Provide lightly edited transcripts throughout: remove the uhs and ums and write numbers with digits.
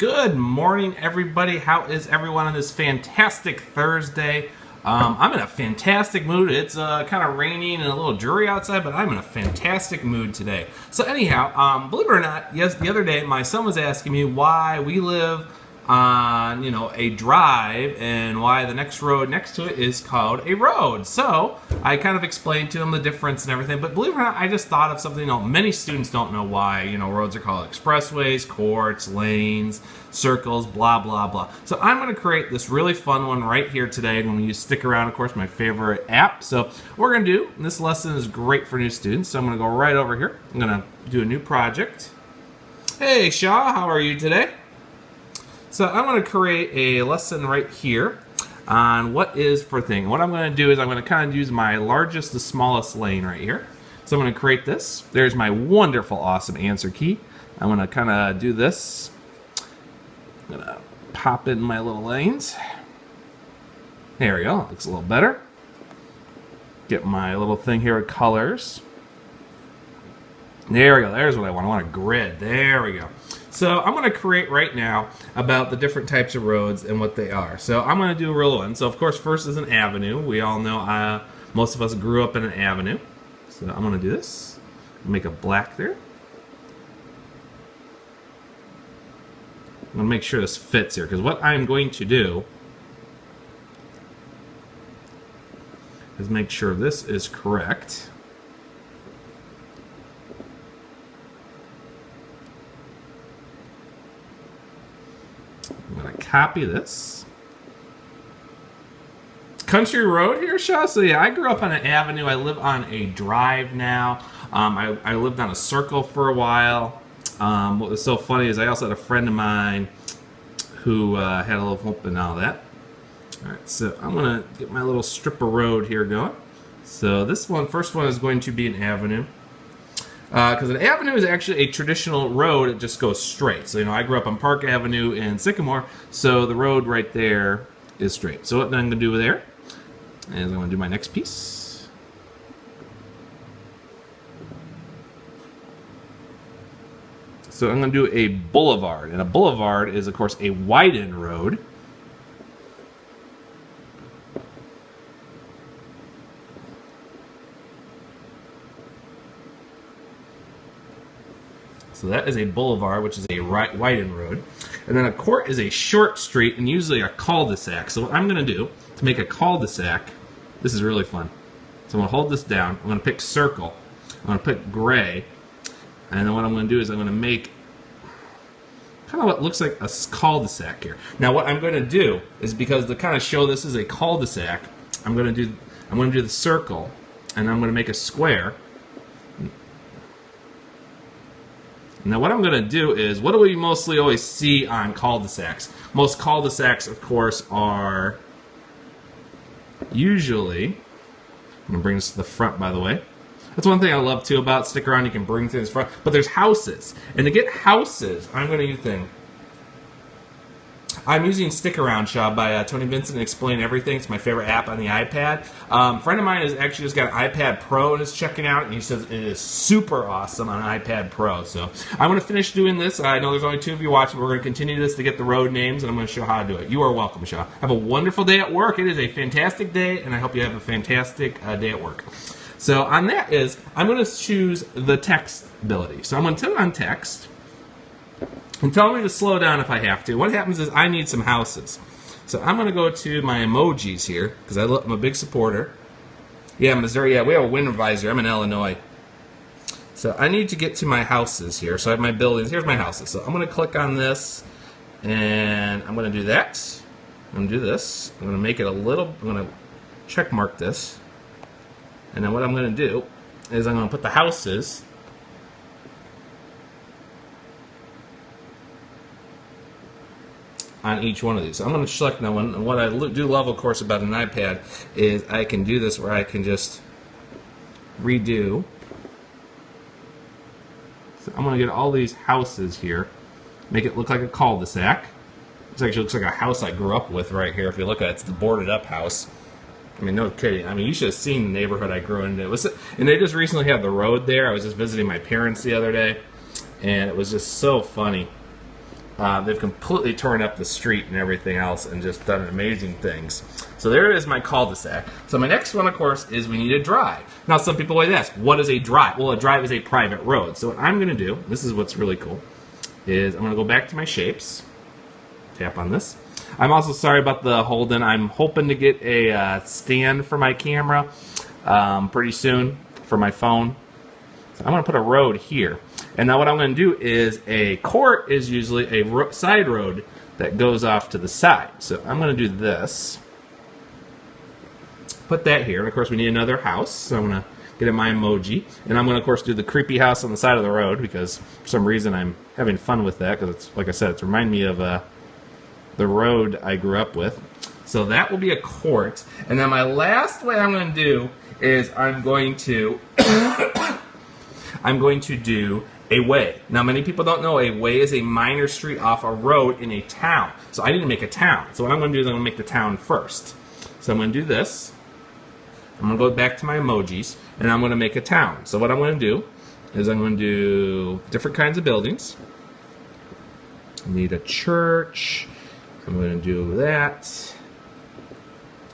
Good morning, everybody. How is everyone on this fantastic Thursday? I'm in a fantastic mood. It's kind of raining and a little dreary outside, but I'm in a fantastic mood today. So anyhow, believe it or not, yes, the other day my son was asking me why we live on, a drive and why the next road next to it is called a road. So I kind of explained to him the difference and everything, but believe it or not, I just thought of something. Many students don't know why, roads are called expressways, courts, lanes, circles, blah, blah, blah. So I'm going to create this really fun one right here today. I'm going to use Stick Around, of course, my favorite app. So what we're going to do, and this lesson is great for new students, so I'm going to go right over here. I'm going to do a new project. Hey, Shaw, how are you today? So I'm going to create a lesson right here on what is for thing. What I'm going to do is I'm going to kind of use my largest to smallest lane right here. So I'm going to create this. There's my wonderful, awesome answer key. I'm going to kind of do this. I'm going to pop in my little lanes. There we go. Looks a little better. Get my little thing here with colors. There we go. There's what I want. I want a grid. There we go. So I'm going to create right now about the different types of roads and what they are. So I'm going to do a real one. So of course, first is an avenue. We all know most of us grew up in an avenue. So I'm going to do this. Make a black there. I'm going to make sure this fits here, because what I'm going to do is make sure this is correct. I'm going to copy this. Country road here, Shaw. So yeah, I grew up on an avenue. I live on a drive now. I lived on a circle for a while. What was so funny is I also had a friend of mine who had a little hope and all that. All right, so I'm going to get my little strip of road here going. So this one, first one is going to be an avenue. Because an avenue is actually a traditional road. It just goes straight. So, I grew up on Park Avenue in Sycamore, so the road right there is straight. So what I'm going to do there is I'm going to do my next piece. So I'm going to do a boulevard. And a boulevard is, of course, a widened road. So that is a boulevard, which is a widened road. And then a court is a short street and usually a cul-de-sac. So what I'm going to do to make a cul-de-sac, this is really fun. So I'm going to hold this down. I'm going to pick circle. I'm going to pick gray. And then what I'm going to do is I'm going to make kind of what looks like a cul-de-sac here. Now what I'm going to do is, because to kind of show this is a cul-de-sac, I'm going to do the circle, and I'm going to make a square. Now what I'm going to do is, what do we mostly always see on cul-de-sacs? Most cul-de-sacs, of course, are usually, I'm going to bring this to the front, by the way. That's one thing I love, too, about Stick Around. You can bring things front. But there's houses. And to get houses, I'm going to use thing. I'm using Stick Around, Shaw, by Tony Vincent and Explain Everything. It's my favorite app on the iPad. A friend of mine has actually just got an iPad Pro and is checking out, and he says it is super awesome on an iPad Pro. So I'm going to finish doing this. I know there's only 2 of you watching. We're going to continue this to get the road names, and I'm going to show how to do it. You are welcome, Shaw. Have a wonderful day at work. It is a fantastic day, and I hope you have a fantastic day at work. So on that is, I'm going to choose the text ability. So I'm going to turn on text. And tell me to slow down if I have to. What happens is I need some houses. So I'm going to go to my emojis here, because I'm a big supporter. Yeah, Missouri, yeah, we have a wind advisory. I'm in Illinois. So I need to get to my houses here. So I have my buildings. Here's my houses. So I'm going to click on this, and I'm going to do that. I'm going to do this. I'm going to make it I'm going to check mark this. And then what I'm going to do is I'm going to put the houses on each one of these. So I'm going to select that one. And what I do love, of course, about an iPad is I can do this where I can just redo. So I'm going to get all these houses here, make it look like a cul-de-sac. This actually looks like a house I grew up with right here. If you look at it, it's the boarded up house. I mean, no kidding. I mean, you should have seen the neighborhood I grew into. And they just recently had the road there. I was just visiting my parents the other day, and it was just so funny. They've completely torn up the street and everything else and just done amazing things. So there is my cul-de-sac. So my next one, of course, is we need a drive. Now, some people always ask, what is a drive? Well, a drive is a private road. So what I'm going to do, this is what's really cool, is I'm going to go back to my shapes. Tap on this. I'm also sorry about the Holden. I'm hoping to get a stand for my camera pretty soon for my phone. So I'm going to put a road here. And now what I'm going to do is a court is usually a side road that goes off to the side. So I'm going to do this. Put that here. And of course we need another house. So I'm going to get in my emoji. And I'm going to of course do the creepy house on the side of the road because for some reason I'm having fun with that because it's, like I said, it's reminding me of the road I grew up with. So that will be a court. And then my last way I'm going to do is I'm going to do a way. Now, many people don't know a way is a minor street off a road in a town. So I need to make a town. So what I'm going to do is I'm going to make the town first. So I'm going to do this. I'm going to go back to my emojis, and I'm going to make a town. So what I'm going to do is I'm going to do different kinds of buildings. I need a church. I'm going to do that.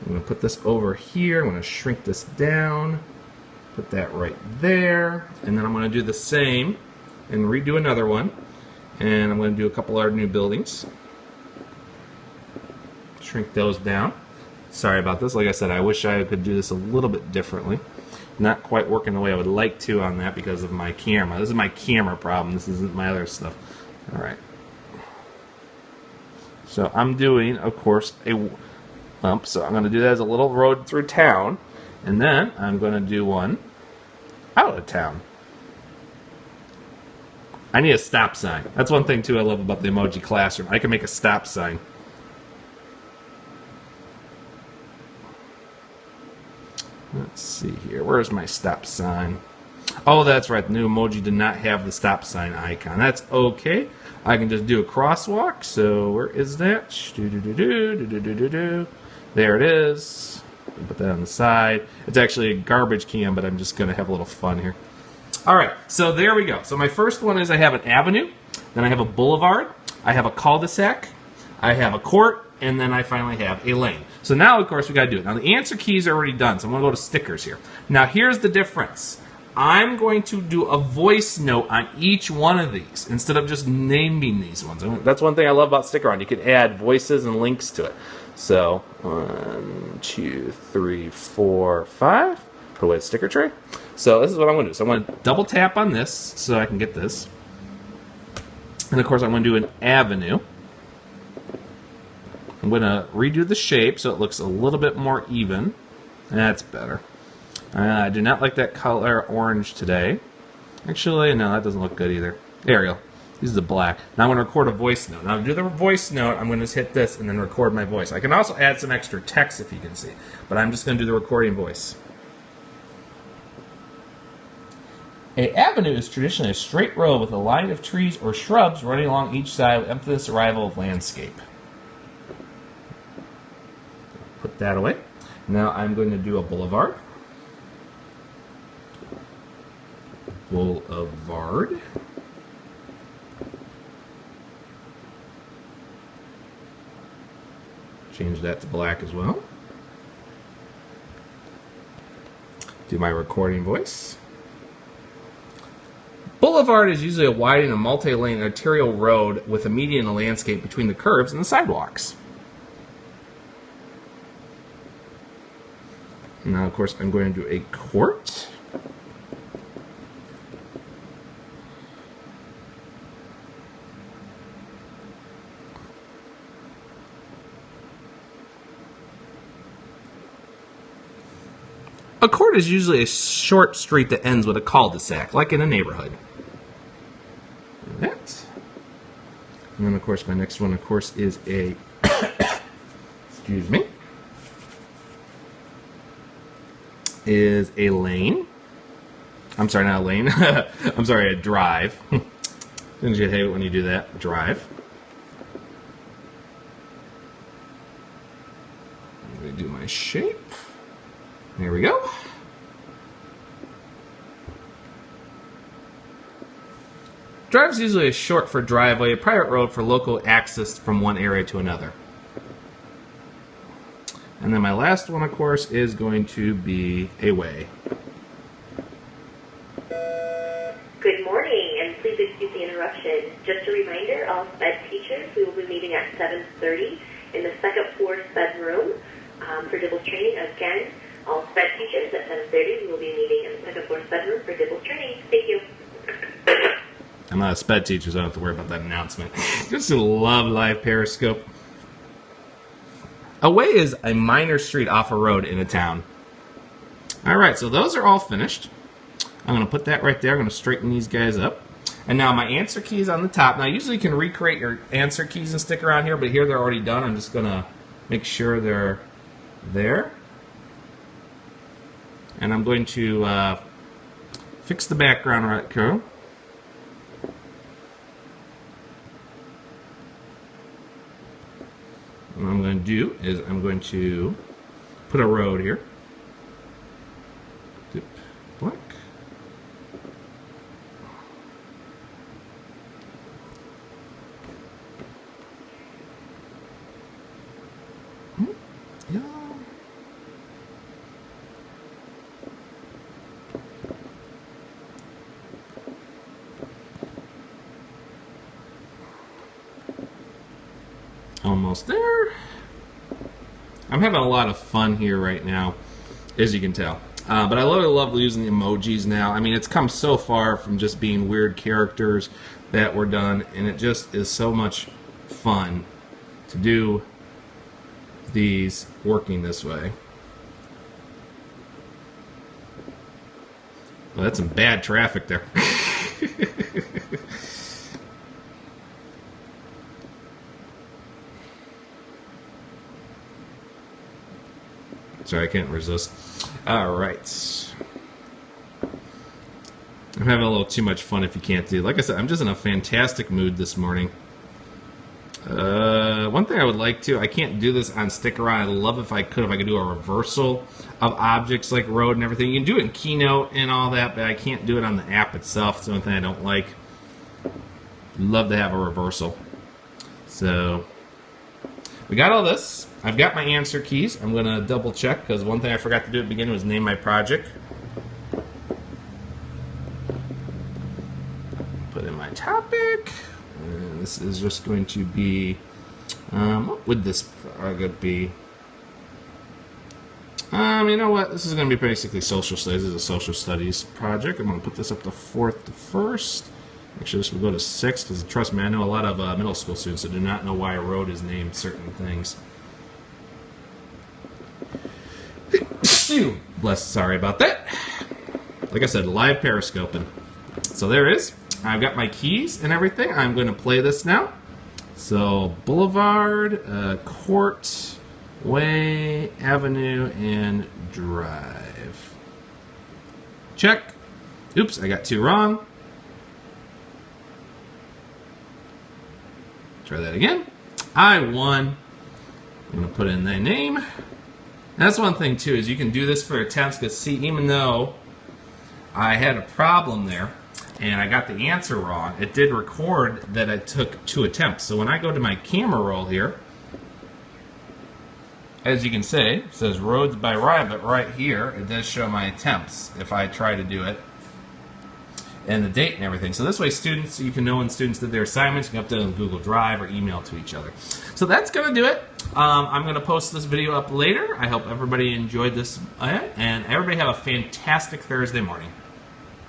I'm going to put this over here. I'm going to shrink this down. Put that right there. And then I'm going to do the same and redo another one. And I'm going to do a couple other new buildings. Shrink those down. Sorry about this. Like I said, I wish I could do this a little bit differently. Not quite working the way I would like to on that because of my camera. This is my camera problem. This isn't my other stuff. All right. So I'm doing, of course, a bump. So I'm going to do that as a little road through town. And then I'm going to do one out of town. I need a stop sign. That's one thing, too, I love about the emoji classroom. I can make a stop sign. Let's see here. Where's my stop sign? Oh, that's right. The new emoji did not have the stop sign icon. That's okay. I can just do a crosswalk. So where is that? There it is. Put that on the side. It's actually a garbage can, but I'm just going to have a little fun here. All right, so there we go. So my first one is I have an avenue, then I have a boulevard, I have a cul-de-sac, I have a court, and then I finally have a lane. So now, of course, we got to do it. Now, the answer keys are already done, so I'm going to go to stickers here. Now, here's the difference. I'm going to do a voice note on each one of these instead of just naming these ones. That's one thing I love about Sticker On. You can add voices and links to it. So, 1, 2, 3, 4, 5. Put away the sticker tray. So this is what I'm going to do. So I'm going to double tap on this so I can get this. And of course I'm going to do an avenue. I'm going to redo the shape so it looks a little bit more even. That's better. I do not like that color orange today. Actually, no, that doesn't look good either. There we go. Use the black. Now I'm going to record a voice note. Now to do the voice note, I'm going to just hit this and then record my voice. I can also add some extra text if you can see. But I'm just going to do the recording voice. An avenue is traditionally a straight road with a line of trees or shrubs running along each side with emphasis arrival of landscape. Put that away. Now I'm going to do a boulevard. Boulevard. Change that to black as well. Do my recording voice. Boulevard is usually a wide and a multi-lane arterial road with a median landscape between the curbs and the sidewalks. Now, of course, I'm going to do a court. A court is usually a short street that ends with a cul-de-sac, like in a neighborhood. That. And then, of course, my next one, of course, is a... excuse me. Is a lane. I'm sorry, not a lane. I'm sorry, a drive. Didn't you hate it when you do that? Drive. I'm going to do my shape. There we go. Drive is usually short for driveway, a private road for local access from one area to another. And then my last one, of course, is going to be a way. Good morning, and please excuse the interruption. Just a reminder, all SPED teachers, we will be meeting at 7:30 in the second floor SPED room for DIBELS training. Again, all SPED teachers at 7:30, we will be meeting in the second floor SPED room for DIBELS training. Thank you. I'm not a SPED teacher, so I don't have to worry about that announcement. Just love live Periscope. A way is a minor street off a road in a town. All right, so those are all finished. I'm going to put that right there. I'm going to straighten these guys up. And now my answer key is on the top. Now, usually you can recreate your answer keys and stick around here, but here they're already done. I'm just going to make sure they're there. And I'm going to fix the background right here. What I'm going to do is I'm going to put a road here. Dip, black. Yeah. Almost there. I'm having a lot of fun here right now, as you can tell. But I really love using the emojis now. I mean, it's come so far from just being weird characters that were done, and it just is so much fun to do these working this way. Well, that's some bad traffic there. Sorry, I can't resist. Alright. I'm having a little too much fun if you can't do. Like I said, I'm just in a fantastic mood this morning. One thing I would like to, I can't do this on sticker on. I'd love if I could do a reversal of objects like road and everything. You can do it in Keynote and all that, but I can't do it on the app itself. It's the only thing I don't like. Love to have a reversal. So, we got all this. I've got my answer keys. I'm going to double check because one thing I forgot to do at the beginning was name my project. Put in my topic. And this is just going to be, what would this project be? You know what? This is going to be basically social studies. This is a social studies project. I'm going to put this up to 4th to 1st. Actually, this will go to 6th because, trust me, I know a lot of middle school students that do not know why a road is named certain things. Bless, sorry about that. Like I said, live periscoping. So there it is. I've got my keys and everything. I'm going to play this now. So Boulevard, Court, Way, Avenue, and Drive. Check. Oops, I got 2 wrong. Try that again. I won. I'm going to put in the name. And that's one thing, too, is you can do this for attempts, because, see, even though I had a problem there, and I got the answer wrong, it did record that I took 2 attempts. So when I go to my camera roll here, as you can see, it says Roads by Ryan, but right here, it does show my attempts if I try to do it, and the date and everything. So this way, students, you can know when students did their assignments, you can update it on Google Drive or email to each other. So that's going to do it. I'm going to post this video up later. I hope everybody enjoyed this, and everybody have a fantastic Thursday morning.